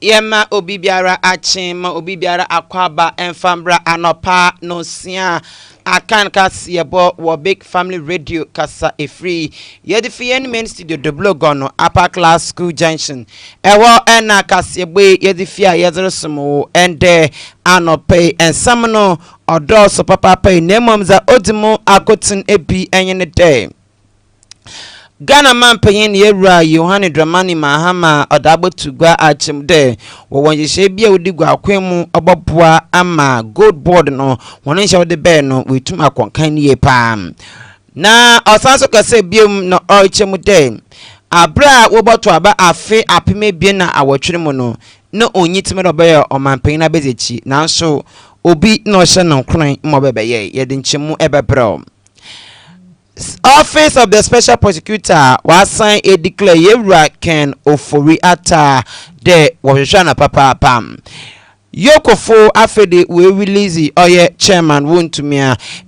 Yema obibiara achima obibiara akwaba enfambra anopa no sia akan kasiyebo wo big family radio kasa efree yedi fiyen main studio de blogono upper class school junction ewo ena kasiyebe yedi fia yedresumo ende anope ensamno odo so papa pay nemomza odimo akotin ebi enyene day Ghana man payin yewra Yohane Dramani Mahama odabo tugwa achimde wo wonye bia odigwa akwemu oboboa ama gold board no wonen hye wode be no wetum akonkan nie pa na osanso kase biom no ochimude abra woboto aba afe apime bie na awotwere mu no na onyitime do be o man payin na bezechi nanso obi no hye no kron mo bebeye yede nchemu ebebro Office of the Special Prosecutor was signed a declare Yewra Ken Ofori ata de washana papa pam. Yokofo afede we release oye chairman won to me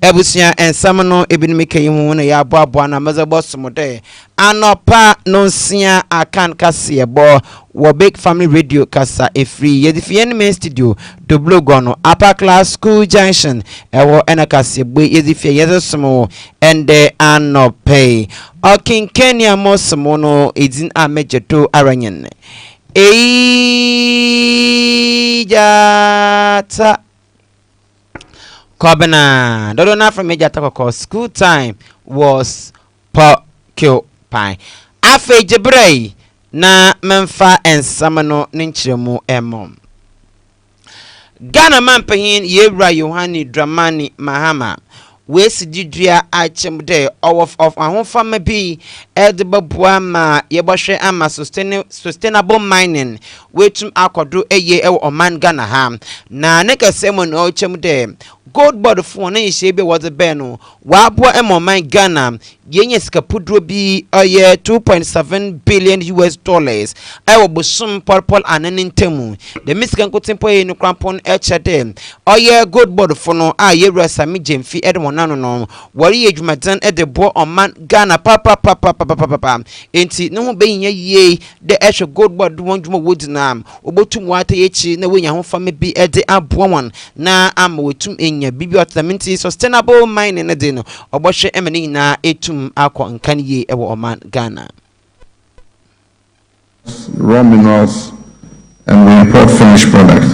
ebusia and samano ebinimike yimu na ya boabo na mazabo somode anopa nonsia akan kase ebo wo big family radio kasa efree yedifien main studio do blogono upper class school junction ewo enakase ebo yedifie yesomo ende anope okin Kenya mosmo no edin amejeto aranyen Ejata Kobana Dodona from Ejata Koko school time was porcupine. Afe Jebrei na memfa ensamano ninchiremu emom. Ghana man pahin Yewra Yohane Dramani Mahama. Wesi didria achemde of ahonfama bi edebabua ma yebohwe ama sustainable mining wetum akodo eye e oman Ghana ha na nekasemo no ochemde gold board fo na yeshebe was be no waabo emoman Ghana yenye skapudro bi oye 2.7 billion US dollars ewo bosum purple anenin temu the miskan kotempo ye no krampon echede oye gold board fo no a Yewra Sami Jemfi edmo nano no wari edwumadan edebo oman Ghana papa enti no ho beyinya ye de ehwe gold board wonjuma wodinam obotum wata yechi na wenya ho fama bi ede aboon na am wetum enya bibi otamenti sustainable mining ede no obohwe emani na etum akọ nkan ye ewo oman Ghana raw minerals and we import finished product,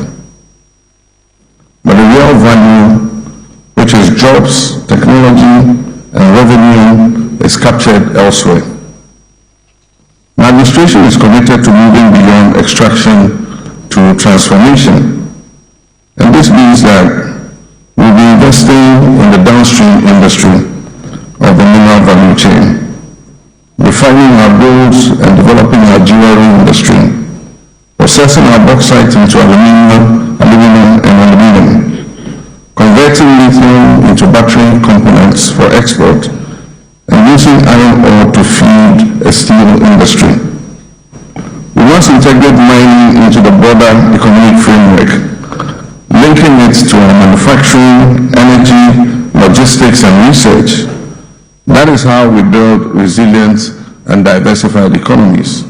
but the real value, which is jobs, technology, and revenue, is captured elsewhere. My administration is committed to moving beyond extraction to transformation, and this means that we'll be investing in the downstream industry of the mineral value chain, refining our golds and developing our jewelry industry, processing our bauxite into aluminum, and aluminum, converting lithium into battery components for export, and using iron ore to feed a steel industry. We must integrate mining into the broader economic framework, linking it to our manufacturing, energy, logistics, and research. That is how we build resilient and diversified economies.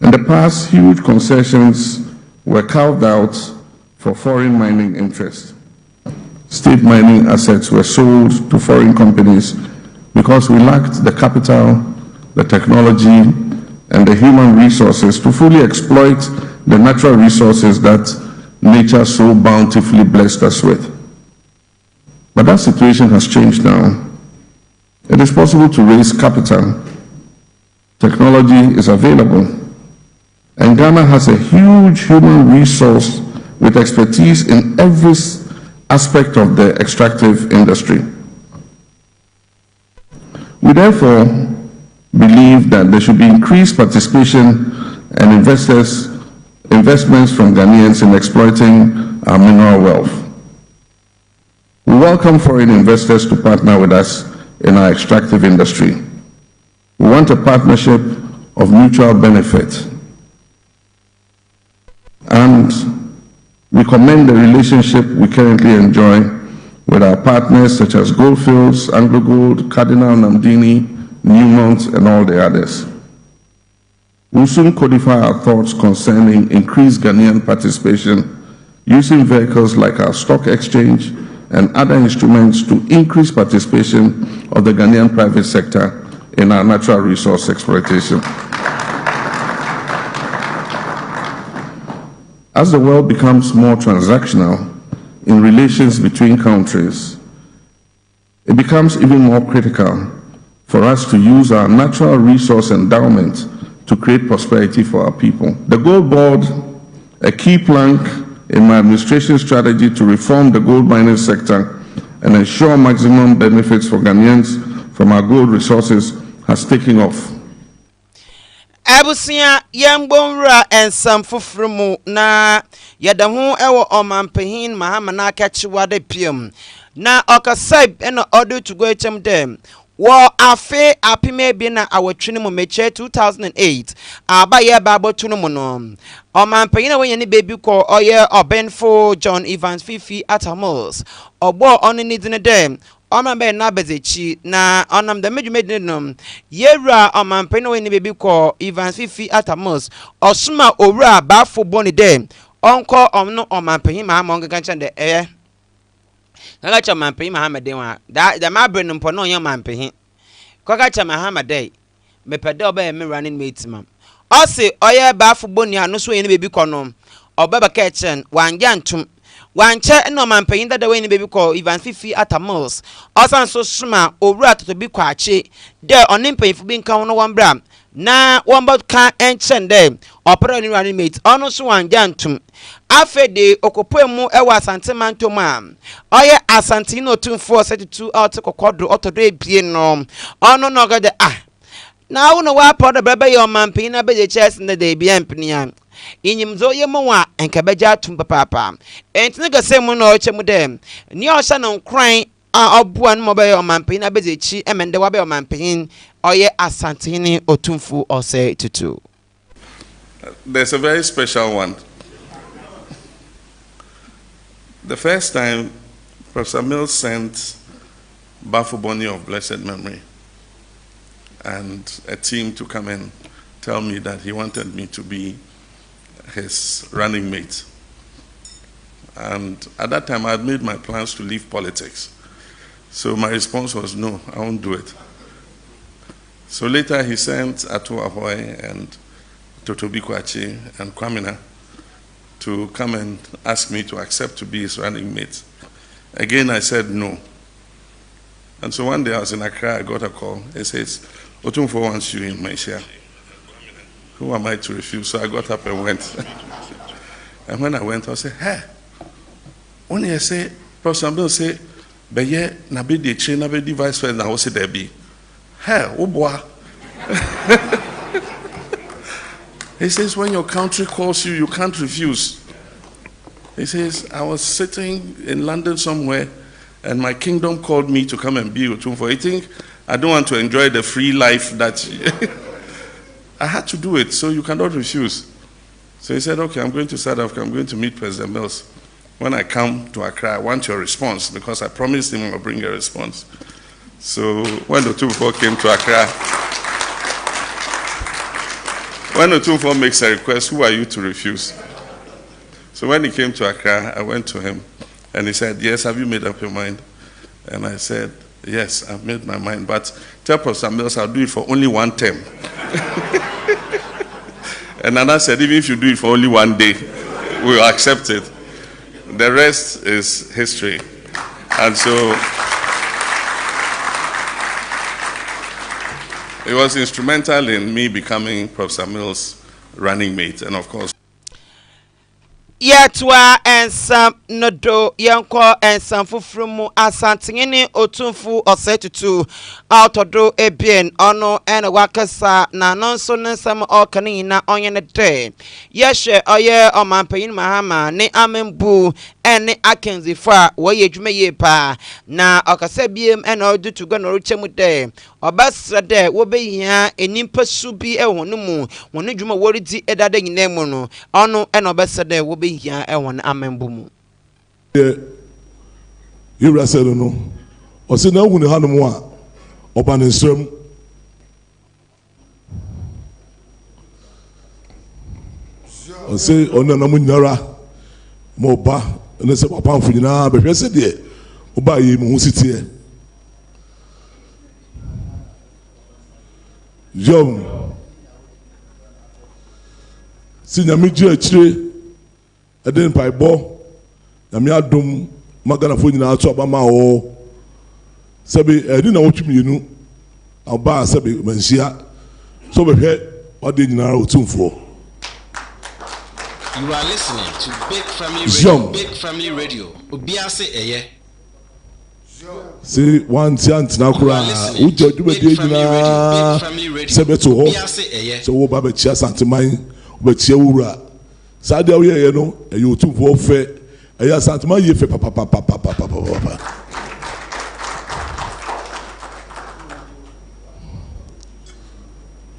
In the past, huge concessions were carved out for foreign mining interests. State mining assets were sold to foreign companies because we lacked the capital, the technology, and the human resources to fully exploit the natural resources that nature so bountifully blessed us with. But that situation has changed now. It is possible to raise capital. Technology is available. And Ghana has a huge human resource with expertise in every aspect of the extractive industry. We therefore believe that there should be increased participation and investments from Ghanaians in exploiting our mineral wealth. We welcome foreign investors to partner with us in our extractive industry. We want a partnership of mutual benefit, and we commend the relationship we currently enjoy with our partners such as Goldfields, Anglo Gold, Cardinal Namdini, Newmont, and all the others. We'll soon codify our thoughts concerning increased Ghanaian participation using vehicles like our stock exchange and other instruments to increase participation of the Ghanaian private sector in our natural resource exploitation. As the world becomes more transactional in relations between countries, it becomes even more critical for us to use our natural resource endowment to create prosperity for our people. The Gold Board, a key plank in my administration strategy to reform the gold mining sector and ensure maximum benefits for Ghanaians from our gold resources, has taken off. Abusia yambonra and some fufrumu na yadahu ewo omampehin mahama na kachiwa de piem na okasai eno order to go chem dem wo afe apime bi na awatwene mu meche 2008 aba ye babo tunu mu no omampehin na wenye ni baby ko oye obenfo John Evans Fifi Atamos ogbo oni ni dine dem Omambe na bezechi na onam the medum yera omampe no ni baby call Evans Fifi Atamos osuma owura bafo boni dem onko omno omampe ma ma onga kancha de Gaga cha mampe ma ha mede wa da ma bre no no nya mampe hi Koga cha ma ha mede me pede oba me running mate mam Ose oye bafo boni anu so ye ni baby call no obaba ka chen wanja ntum Wanche no mampanyin da we ni baby call Evans Fifi Atamos osan so suma owura to bi kwache de onimpanyifu bi nka no wambra na womba ka enchen de opera ni running mate ono so wanja ntum afede okopemu ewa asante mantom a oye asante no 2432 out kokodo otodo ebie no ono no gade na wo no wa podo bebe yo mampanyin na beje chest na de bia mpnia Inyimzo ye mwa enkabeja tumpa papa entine gase mu no chemu dem ni osha no nkran a obua no mobe omampe na bezechi emende wa be omampe oye asantini otumfu ose tutu. There's a very special one. The first time Professor Mills sent Bafuboni of blessed memory and a team to come and tell me that he wanted me to be his running mate. And at that time, I had made my plans to leave politics. So my response was, no, I won't do it. So later he sent Atu Ahoy and Totobi Kwachi and Kwamina to come and ask me to accept to be his running mate. Again, I said no. And so one day I was in Accra, I got a call. He says, Otumfo wants you in my share. Who am I to refuse? So I got up and went. And when I went, I said, hey, only I say, Professor Bill say, Beye, nabe de chain, nabe de vice president, I will say there be. Hey, oh boy. He says, when your country calls you, you can't refuse. He says, I was sitting in London somewhere, and my kingdom called me to come and be with him for eating. I don't want to enjoy the free life that I had to do it, so you cannot refuse. So he said, okay, I'm going to South Africa, I'm going to meet President Mills. When I come to Accra, I want your response, because I promised him I'll bring a response. So when the two people came to Accra, when the two people makes a request, who are you to refuse? So when he came to Accra, I went to him, and he said, yes, have you made up your mind? And I said, yes, I've made my mind, but tell Professor Mills I'll do it for only one term. And Nana said, even if you do it for only one day, we'll accept it. The rest is history. And so it was instrumental in me becoming Professor Mills' running mate. And of course, Yetwa and some nodo yanko and some fufrumu asantini otunfu osetutu autodo ebien ono and wakasa na nonso some okani na onye day. Yeshe oye o mampayin mahama ne amembu ene akenzi fa woye dwuma ye pa na okase biem ene odu to go no rechemu de obasra de wo behia enimpa su bi e hono mu wono dwuma woridi edade nyina mu no ono ene obasra de wo behia e won amembu mu yewra se no o se na hu ne hanom a oba ne nsrem o se ona na mu nyara mo ba ne se papa mfu nyina be hwese de oba yi mu husitie yom si nyame gye akire eden paibo nyame adom magana fo nyina ato abama o sebe edi na wotwimienu aba sebe manhia so be hwe ode nyina otumfo. You are listening to Big Family Radio. Big Family Radio. Obiase eye. See one chant na kura ujo dwumade nyina sebe to ho so wo ba be chia santeman wo be chia wura sade wo ye no e otumfo fe e ya santeman ye fe papa.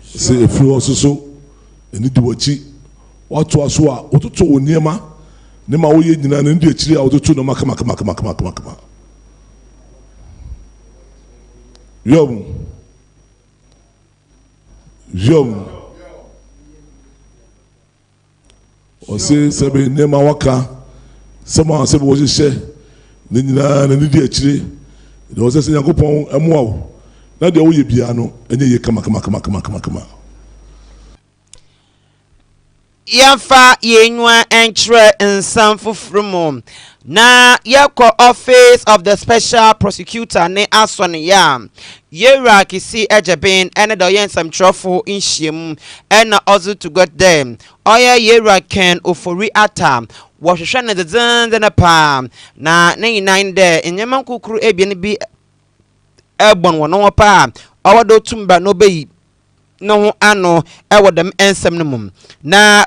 See if you also so eni di wachi watu aso a ototo oniema ne ma wo ye nyina na ndi akiri a ototo no makama. Yom o se sebe nema waka sama sebe wo hye ne nyina na ndi akiri de o se se yakopon amoa wo na de wo ye bia no enye ye kama. Yafa yenwa entre nsamfufrumo na yako office of the special prosecutor ne asone ya yera kisi ejeben ene do yensam trofo inhyem ena ozu to got them oya yera ken ofori ata wohwehwe ne dzendze na pa na ne nine de enyema kokuru ebien bi ebon wono pa owodo tumba no beyi no ano ewo dem ensem no mum na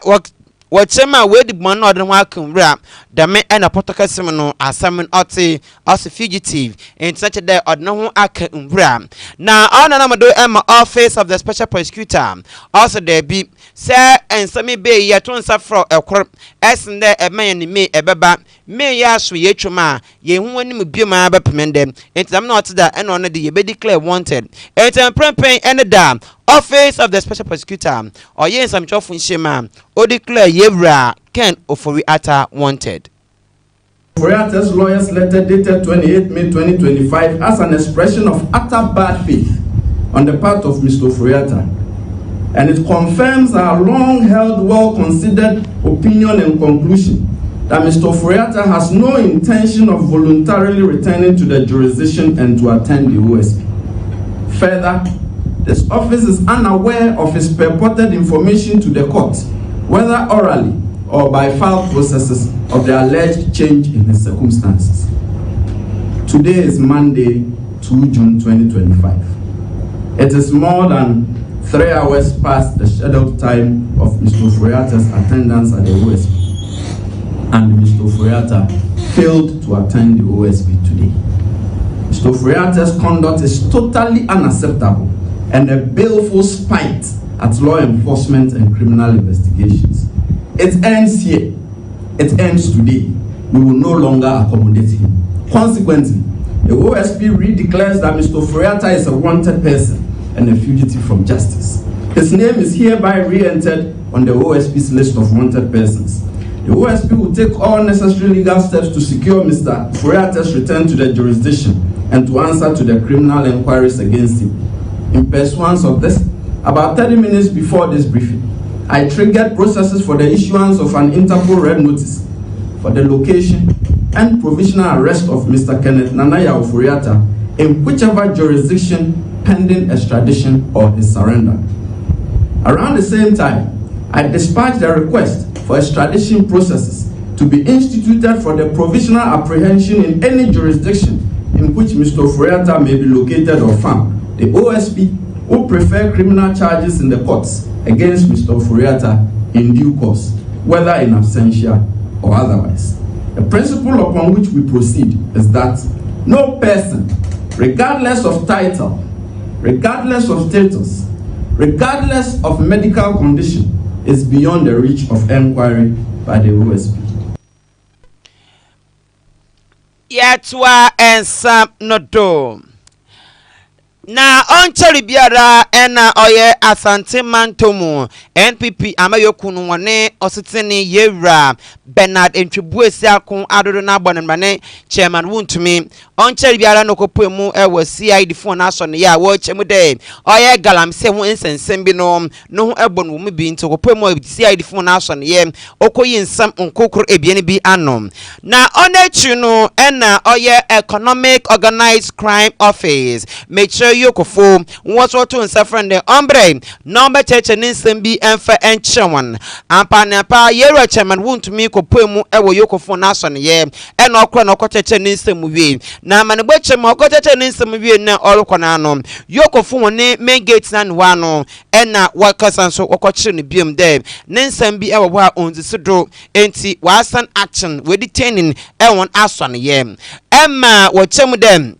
wachema wedi bman no de ho akamra dame ena potokasem no asam oti as fugitive in such a day odno ho akamra na ona na modo ema office of the special prosecutor also there be say ensame be ye to nsafro ekor esende eman ni me ebeba me ya so ye twuma ye hu anim bioma bepemende entam na oti da ena ona de ye be declare wanted entam prempen ene da office of the special prosecutor or yen some chofu nshema o declare yebra Ken Ofori Atta wanted. Oforiatta's lawyers letter dated 28 May 2025 as an expression of utter bad faith on the part of Mr. Oforiatta, and it confirms our long-held, well-considered opinion and conclusion that Mr. Oforiatta has no intention of voluntarily returning to the jurisdiction and to attend the OSP. Further, this office is unaware of his purported information to the court, whether orally or by file processes, of the alleged change in his circumstances. Today is Monday, 2 June 2025. It is more than 3 hours past the scheduled time of Mr. Oforiatta's attendance at the OSP, and Mr. Oforiatta failed to attend the OSP today. Mr. Oforiatta's conduct is totally unacceptable and a baleful spite at law enforcement and criminal investigations. It ends here. It ends today. We will no longer accommodate him. Consequently, the OSP redeclares that Mr. Oforiatta is a wanted person and a fugitive from justice. His name is hereby re-entered on the OSP's list of wanted persons. The OSP will take all necessary legal steps to secure Mr. Oforiatta's return to the jurisdiction and to answer to the criminal inquiries against him. In pursuance of this, about 30 minutes before this briefing, I triggered processes for the issuance of an Interpol red notice for the location and provisional arrest of Mr. Kenneth Nanaya Oforiatta in whichever jurisdiction pending extradition or his surrender. Around the same time, I dispatched a request for extradition processes to to be instituted for the provisional apprehension in any jurisdiction in which Mr. Ofori-Atta may be located or found. The OSP will prefer criminal charges in the courts against Mr. Ofori-Atta in due course, whether in absentia or otherwise. The principle upon which we proceed is that no person, regardless of title, regardless of status, regardless of medical condition, is beyond the reach of inquiry by the OSP. Yatwa and Sam Nodo. Na oncheri biara ena oye Asante Mantomu NPP amayokunu wane ositini yewra Bernard Entwibuesi akon adodo na bonmane chairman wuntumi oncheri biara no kopemu ewo CID phone aso ne ya wo chemu de oye galamse hu ensensem bi no hu ebon wo mu bi nto kopemu CID phone aso ne ye okoyi nsam nkokoro ebiene bi anom na onechi no ena oye Economic Organized Crime Office meche Yokofo what's what to suffer the ombre number church and nsem enfa enchewan ampa na pa yero chairman won't me ko poemu ewo Yokofo na so ne ye ena okra na okocheche nsem wie na manegbe chem okocheche nsem wie na olukwa na no Yokofo woni main gate na nwa no ena wakasa so okoche ne biem de nsem bi ewo ha onzisido enti wasan action we detaining ewon aso ne ye emma wo chem dem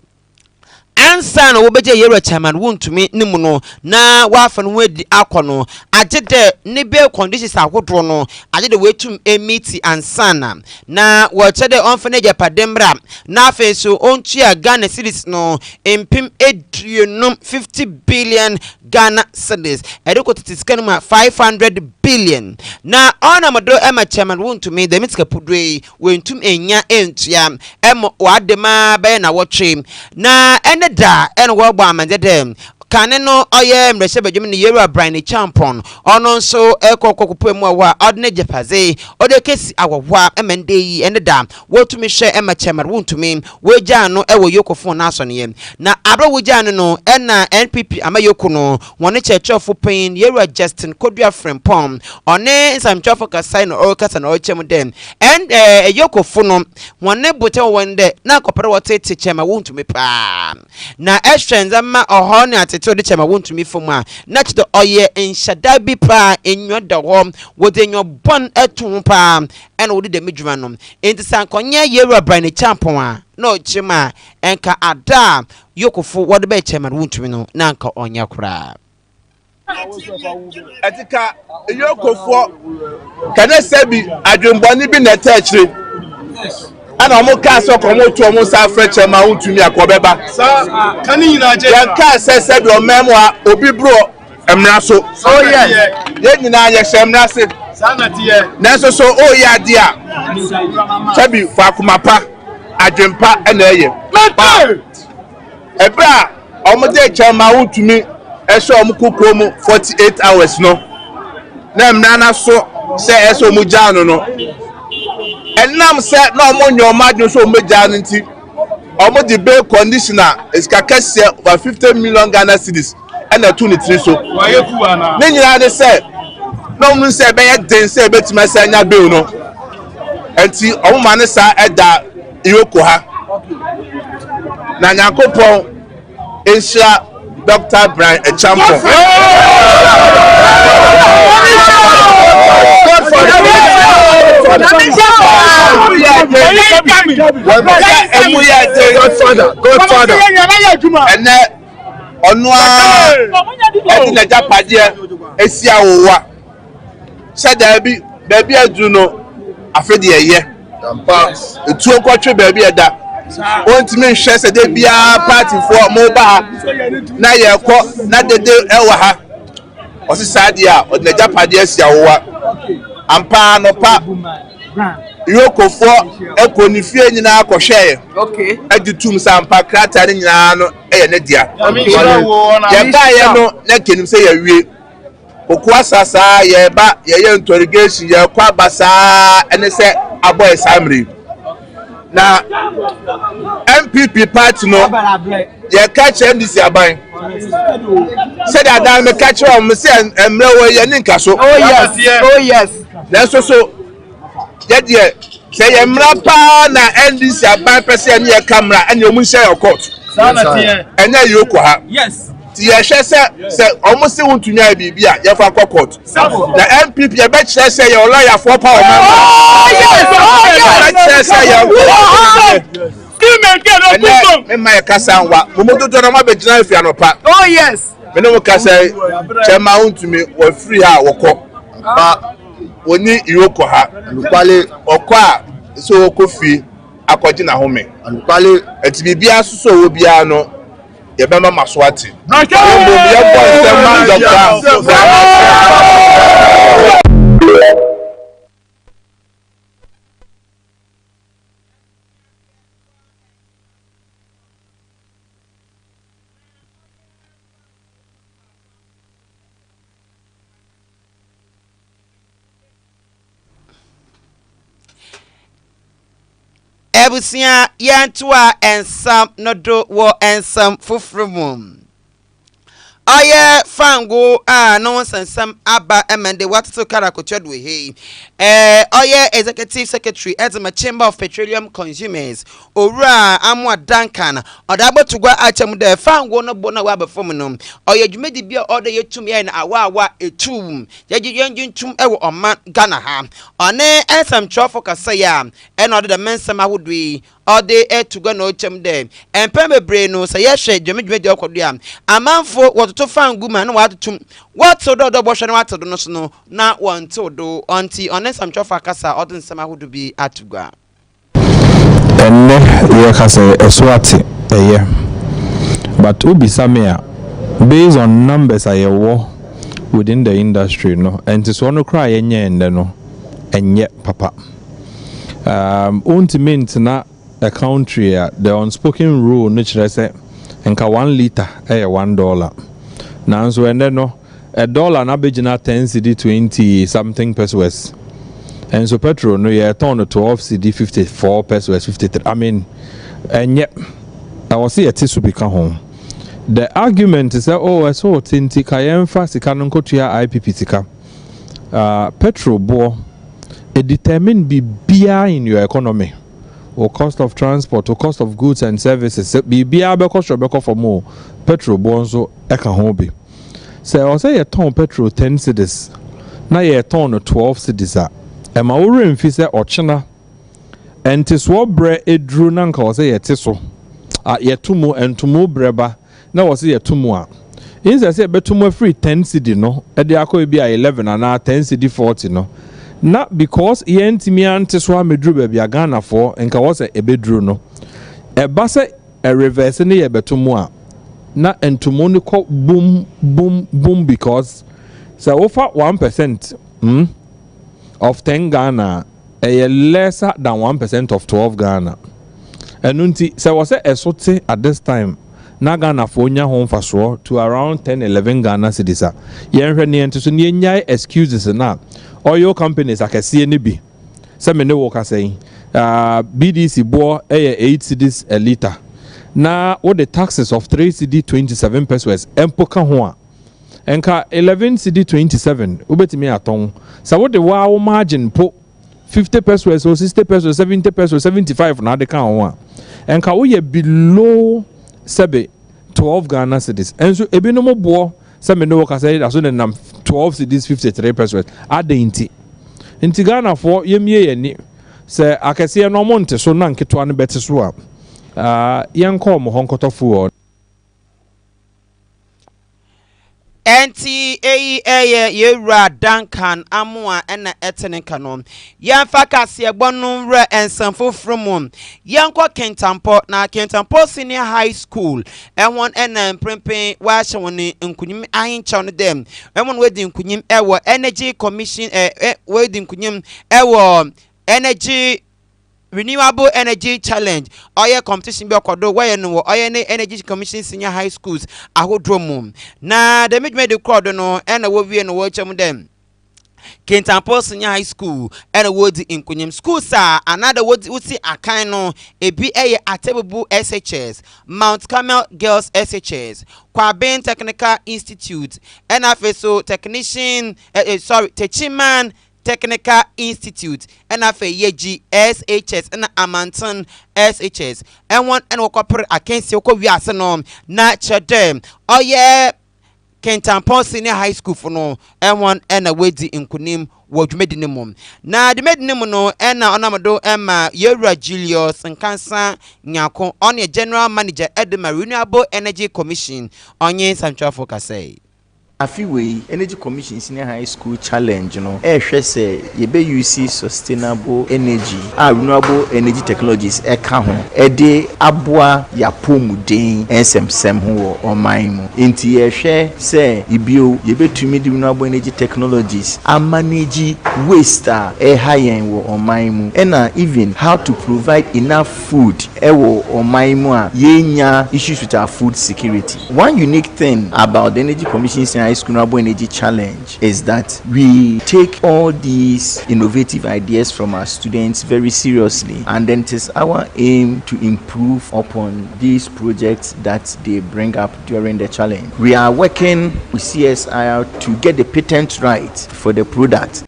ansa na wobeje yero chairman wontumi nimu no na wafa no wedi akono agede ne be conditions ahodro no agede wetum emiti ansana na wochede onfene japadembra na afeso ontua Ghana cedis no empim edrienum 50 billion Ghana cedis edeko titiskanu ma 500 billion na ona modo ema chairman wontumi the mitka pudwe wentum enya entua emo wadema be na wotwe na da ene wo gba amande dem kane no oye mrese badwum ne yeru abrane champon ono nso ekokokopemu awa odne jepaze ode kesi awwa emende yi ene da wotumi hwe ema chairman wontumi weja no ewo Yokofo na aso ne na abra weja no ena NPP amayoko no woni chechofo pain yeru Justin Kodua Frempom one nsamchofo kasai no okasa na ochem dem and Yokofo no woni bote wonde na kopere wotete chairman wontumi pa na estrenza ma oho ne to the chama want to me for ma na to oye enshada bi pa enyo da ho wode enyo bon etu pa ena wode de medwuma no enti sankonye yeru abrane champon a na ochima enka ada Yokofo wode be chama want to me no na nka onya kura etika Yokofo kana sebi adwemboni bi na tachire ana omo ka so ko mo tu omo sa freche ma untumi akobeba sa kani nyina je ya ka se bi o memo a obi bro emra so oh yeah ye nyina ye hemra se sa na ti ye na so oh yeah dia sebi fa kumapa adwempa na eye ebra omo de chama untumi eso omo kokro mu 48 hours no na emra na so se eso mu jano no enam se na omo nyoma so meja nti omo the bail conditioner is kakese over 50 million Ghana cedis and a 23 so ne nyina de se na omo se be ye den se betima se anya bail no enti omo mane sa eda Iroko ha na nyakopon enhia Dr. Brian Echampo Godfather. And onwa edina japade esia wowa said baby adu no afede eye etu okotwe baby eda won't me share say dey bia party for mobile na ye ko na dede ewa ha osisa dia odina japade esia wowa ampa no pa Yokofo ekonifie nyina akohwe okay agitum sampa krata ne nyina no eye ne dia ye ba ye no na kenim se ye wie kokwa sasa ye ba ye interrogation ye kwa basa ene se aboy samri na MPP party no ye catch MDC aban said that me catch am se emre wo ye ninka so oh yes na so ye die Say Mrapa na NDC aban person and your camera and you must share your court. And then you go. Yes. Tia say almost want to know Bibia, you for court. The MPP I bet say your lawyer for power. Oh yes. My cousin wa Momoto to na be jina fi anopa. Oh yes. Me no ka say chema untumi we free ha woko. Ba woni iroko ha. Anupale okwa so kofi akwaji na home. Anupale eti bibia so wo bia no ye be mama so ati. Ebusia yantua ensam nodo wo ensam fufrumum. Oye fango no sensam aba emende watuto karakochodwe he. Oye executive secretary Ezema Chamber of Petroleum Consumers Ora Amwa Duncan odabo tugwa achemude fango no bona wa befom no. Oye dwumedi bia order yetum ye na awa etum. Yenjintum ewo oman Ghana ha. One ensam trofo kasa ya eno de mensam ahudwi ode etuga no chem dem empeme bre no se yehwe dwumedi okodua amanfo wototo fangu man no watotum wato do bo hwe no wato do no so no na wonto do onti onesam chofa kasa odin sama hudu bi atugwa enne ye kasa eswati eye but ubi samia based on numbers ayewo within the industry no and so no cry enye ende no enye papa ultimate na a country the unspoken rule no kire say enka 1 liter $1 now so and then no $1 na begina 10 cedi 20 something pesos and so petrol no yeah turn to 12 cedi 54 pesos 53 I mean and yet I was see a tisu become home the argument is that oh I saw tinti kayemfa sika no kotua IPP sika petrol bo it determine bibia in your economy or cost of transport or cost of goods and services bibia be cost for more petrol bonzo eka hobi say o say a ton petrol 10 cedis na ye ton 12 cedis e ma wo remfi say ochena entiso bre edru na nka o say ye tiso yetumu entumu breba na wo say yetumu a inse say betumu free 10 cedi no e de akọ bi 11 na 10 cedi 40 no na because ye ntimi antiso amedru ba bia Ghana for nka wo say ebedru no e ba say e reverse ne ye betumu a na entumu ni ko boom because so over 1% of 10 Ghana lesser than 1% of 12 Ghana enunti so was esote at this time na Ghana for nya home faso to around 10-11 Ghana cedis a yenhwe ne ento so ne nyai excuses na oil companies akese ne bi se me ne wo ka say BDC bo 8 cedis a liter na what the taxes of 3 cedi 27 pesos empoka ho a enka 11 cedi 27 ubetimi aton sa what the wow margin po 50 pesos or 60 pesos 70 pesos 75 na de kan ho a enka wo ye below 12 Ghana cedis enso ebinom bo se me no ka say aso na 12 cedis 53 pesos adenti nti Ghana for yemie yani se akese no monte so na nketo an bete so a yanko mo honkotofu enti yewura Duncan amua ena etene kanom yanfa kase egbonu re ensanfo from yanko Kentampo na Kentampo Senior High School enwon ena prempen wa hye nkunyim ahincha no dem enwon wedi nkunyim ewo Energy Commission wedi nkunyim ewo Energy Renewable Energy Challenge oye competition bi okodo where no oye ne Energy Commission Senior High Schools ahodromum na the mid crowd no na wo wie no wo chem dem Kentampo Senior High School na wo di nkunyim schools another wo uti akan no ebi Atebubu SHS Mount Carmel Girls SHS Technical Institute and afeso technician Techiman Technical Institute and afe yeji SHS and Amanton SHS and one and okopre akensi okowia no na chedem oye Kentampon Senior High School for no and one and a wedi inkunim word medinimum na the medinimum no and na onamado Emma Yura Julius and Kansa Nyako on your General Manager at the Renewable Energy Commission on yen Central Focus say Afiwe Energy Commission Senior High School Challenge, hwɛ sɛ yɛbɛ use sustainable energy renewable energy technologies ɛka ho ɛde aboa yapomuden nsɛmsɛm ho wɔ ɔman mu nti yɛhwɛ sɛ ibio yɛbɛtumi de renewable energy technologies manage waste ɛha yɛn wɔ ɔman mu ɛna even how to provide enough food ɛwɔ ɔman mu a yɛnya issues with our food security. One unique thing about the Energy Commission Senior Renewable Energy Challenge is that we take all these innovative ideas from our students very seriously, and then it is our aim to improve upon these projects that they bring up during the challenge. We are working with CSIR to get the patent right for the product.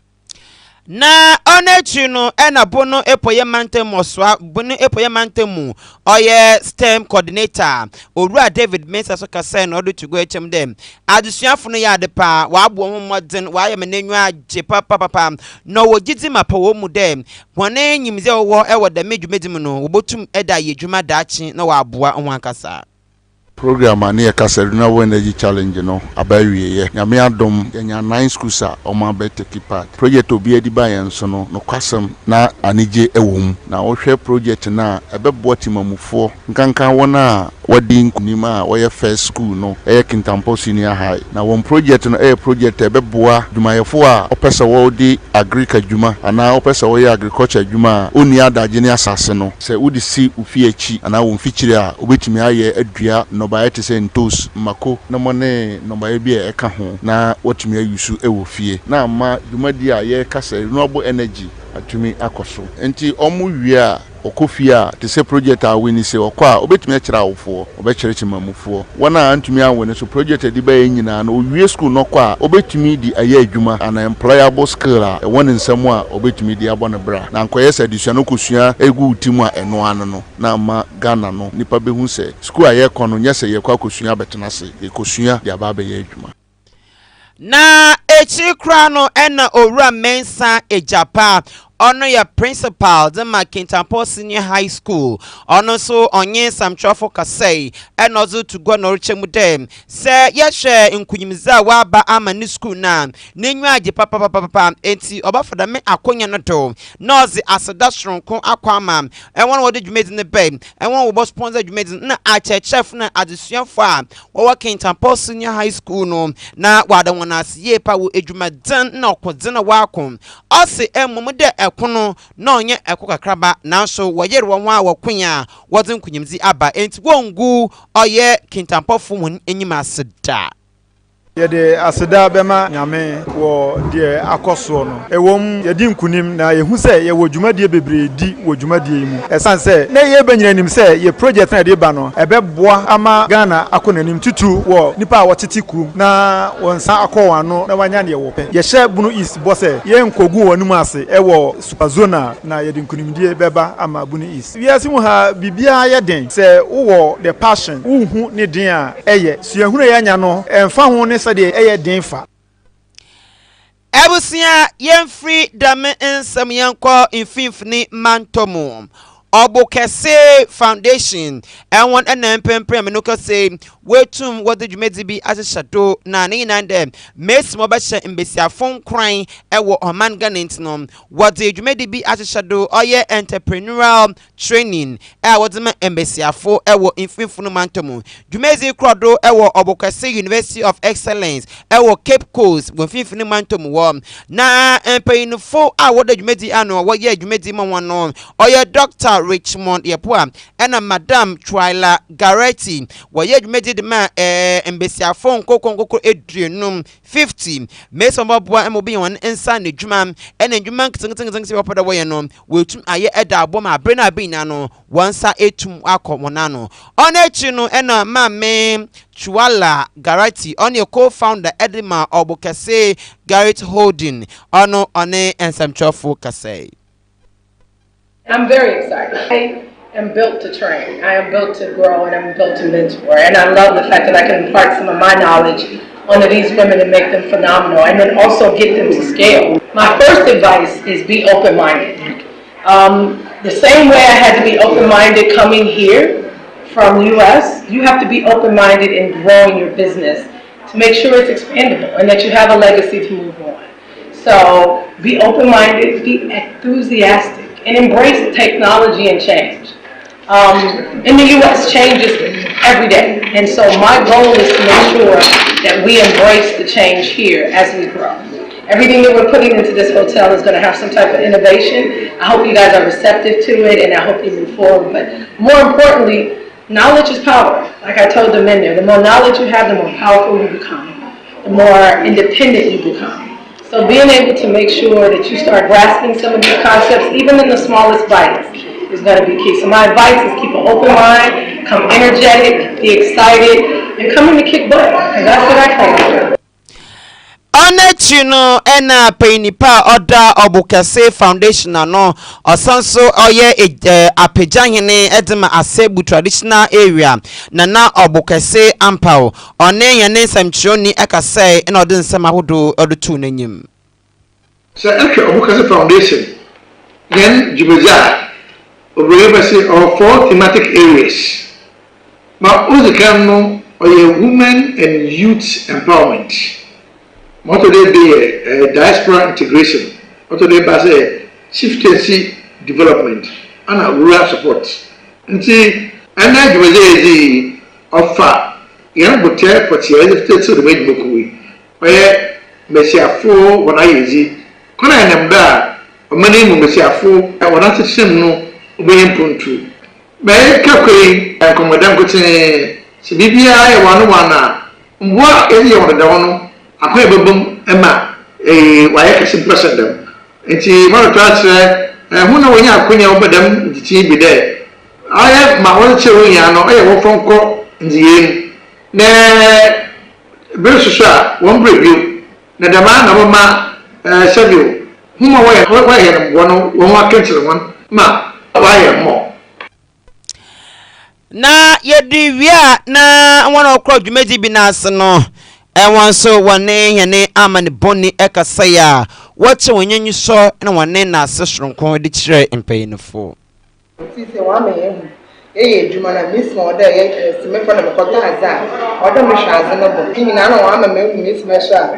Na onechi no ena bono epoye mantemu oswa bono epoye mantemu oye STEM coordinator Owura David Mensa so kase na odo tugo echem dem adusuafo no ya de pa wa abo ho modern wa ya menenwu agye papa no wo gidi mapa wo mu dem wona nyimze wo e wo da medwumedim no wo botum eda yedwuma daachi na wa aboa ho ankasa program ani ekasa renewable energy challenge no abawiye nyame adom nya 9 schools a oma be take part project obi edi ba yen so no kwasem na anije ewom na wo hwe project na ebebo timamufo nkankan wona wadi nkunima a woye first school no Kintampo Senior High na won project no project ebeboa dumayefo a opese wo di agriculture djuma ana opese wo ye agriculture djuma oni adaje ne asase no se wodi si ufi echi ana won fichire a obetimi aye adua no ba yete se ntos mako na mone no ba bi e ka ho na wotimi ayusu ewo fie na ma djumadi a ye kasa renewable energy atumi akoso enti omu wie a okofia te se project a wini se okwa obetumi akira awofo obekire chimamufo wana antumi awone so project edi ba nyina na owie school no kwa obetumi di aye adwuma an employable skill a woni nsam a obetumi di abone bra na nkoye se disua no kosua egu utimu a eno ano no na ma Ghana no nipa behu se school aye kono nyese ye kwa kosua betena se ye kosua di aba be ye adwuma na echi kra no ena Owura Mensa ejapa ono ya principal de Kintampo Senior High School ono so onye samtrafo kasei enozo to go no chemu dem se yehwe nkunyimza wa ba ama ni school na nenyu age papa enti obafada me akonya no to nozi asadashronko akwama enwon wo de dwumedi ne be enwon wo bo sponsor dwumedi na chef na adesuafo a wo Kintampo Senior High School no na wada wona asiye pa wo edwumadan na okodena wa akon osi emum de kono no onye ekokakraba nanso woyere won wa wakunya wodin kunyimzi aba enti wongu oye Kintampo fo enyima aseda yede aseda bema nyame wo de akoso no ewom yedi nkunim na yehu se ye wo dwumadie bebre di wo dwumadie mu esan se na ye banyinanim se ye project na de ba no ebeboa ama Ghana akonanim tutu wo nipa a wotete kurum na wonsa akọwa no na wanya ne wo pe ye hye bunu east bo se ye nkogu wonum ase ewo superzona na yedi nkunimdie beba ama bunu east wiase mu ha bibia ye den se wo the passion uhu ne den a eye suahunu ya nya no emfa ho ne sade eye den fa ebusia yemfri dame ensam yanko infinfini mantomo Obokese Foundation and one NMPM Menuka say wetum what the Jumedi as a shadow na and them Miss Mobasha in Bessia phone crying ewo Oman Ganentinum what the Jumedi be as a shadow or ye entrepreneurial training what the Embessia for ewo infinfunumantomu Jumezi Crodo ewo Obokese University of Excellence ewo Cape Coast when finfunumantomu warm na empaying 4 hour the Jumedi annual what ye Jumedi man or ye doctor Richmond Yepoa ena Madam Twyla Garetti waye dwumedi de ma embesiafo nkoko edrenum 50 meso mabwa emobi won ensa ne dwuma ena dwuma nkitinkitin se wopada woye no wetum aye eda abom abre na abina no wansa etum akomona no ona echi no ena mame Twyla Garetti on your co-founder Edima Obukase Garrett Holding ono one ensamchofo kase. I'm very excited. I am built to train. I am built to grow and I'm built to mentor. And I love the fact that I can impart some of my knowledge onto these women and make them phenomenal and then also get them to scale. My first advice is be open-minded. The same way I had to be open-minded coming here from the US, you have to be open-minded in growing your business to make sure it's expandable and that you have a legacy to move on. So be open-minded, be enthusiastic, and embrace technology and change. In the US, change is every day. And so my goal is to make sure that we embrace the change here as we grow. Everything that we're putting into this hotel is going to have some type of innovation. I hope you guys are receptive to it and I hope you move forward. But more importantly, knowledge is power. Like I told the men there, the more knowledge you have, the more powerful you become, the more independent you become. So being able to make sure that you start grasping some of these concepts, even in the smallest bites, is going to be key. So my advice is keep an open mind, come energetic, be excited, and come in to kick butt, because that's what I claim to do. Onechino ena penipa oda Obukase Foundation no osanso oye apejahene edema Asebu traditional area na Obukase ampao one yene samchioni ekase ena odin nsema hodo odutu nanyim. So actually Obukase Foundation then Jubeja Obukase or 4 thematic areas. Ma uzikano oye women and youth empowerment. What do they be diaspora integration? What do they be chieftaincy development and rural support? And see, and that was the offer. Young hotel for the state of the main book. Where Messia 4 when I easy. Can I remember a money Messia 4 when I said no, obeying puntu. May calculate and come madame could say, BBI 1 what is the other? Akwa bebum ema waye kase president enti mo twa hu na wonya akonya obedam ntiti bi de aye ma won che wonya no aye wo fonko ndiye ne be susha won brebiu na dama na mama sabio hu ma waye no won akenchire won ma waye mo na yediwia na won okro dwumedi bi na ase no ewan so wane yene amane boni ekasaya wache wonyenyu so na wane na asesronkon de kire empayinfo tise wa me ye edwuma na miss mo da ye simefo na mekota aza odo me hwaze no bo nyina na wa ma me miss me sha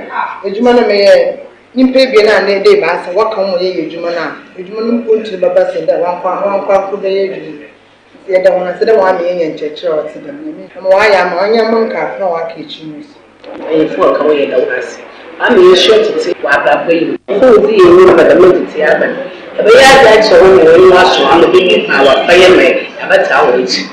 edwuma na me ye nimpe bi na na de ba se waka mo ye edwuma na edwuma no mpontu baba se da wankwa ko de ye edwuma ye da wona se da wa me ye nchechire oti da me mo wa ya ma onya mo nka na wa ka echimu for a career that was. I'm sure to take what I've been. Who is you know the military? But yeah, that's all we want to be our firemen about our age.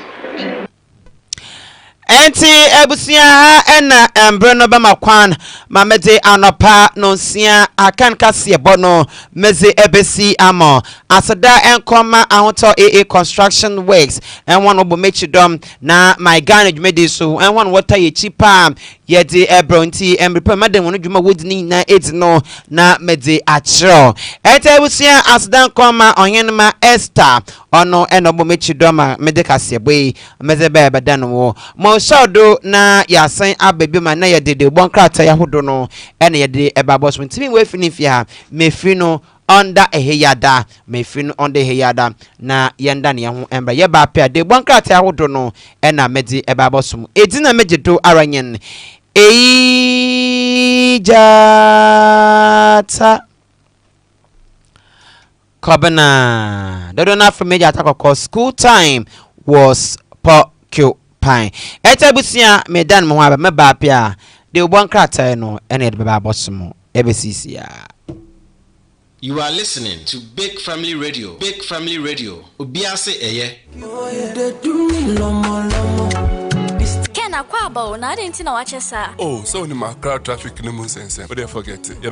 Enti ebusia ena embreno ba makwan mamede anopa nonsia akan kase bono meze ebesi amo asada enkoma ahoto AA construction works and one obo mechidom na my Ghana dwumedi so and one water ye cheaper yede ebronti emrepa madem wono dwuma wodini na edino na mede achro enti ebusia asada enkoma onyenma Esther ono enobo mechidom mede kase boy meze ba badano wo Sodo na yasan ababi ma na yede bonkrata yahodo no ene yede ebabos ntimi we finifi ha mefi no under eheyada mefi no under eheyada na yenda ne ho embra ye ba pe de bonkrata yahodo no ena medi ebabos mu edina megedo aranyen ejata Kobana dodo na from meja atakoko school time was pokyo pine. Etabusia medan mo aba meba pia de obon krata no ene de baba bosomo ebesisia You are listening to Big Family Radio. Big Family Radio. Obiase eye. Ken akwaba o na didn't know what you said. Oh, so ni ma crowd traffic no mun sense. But they forget it.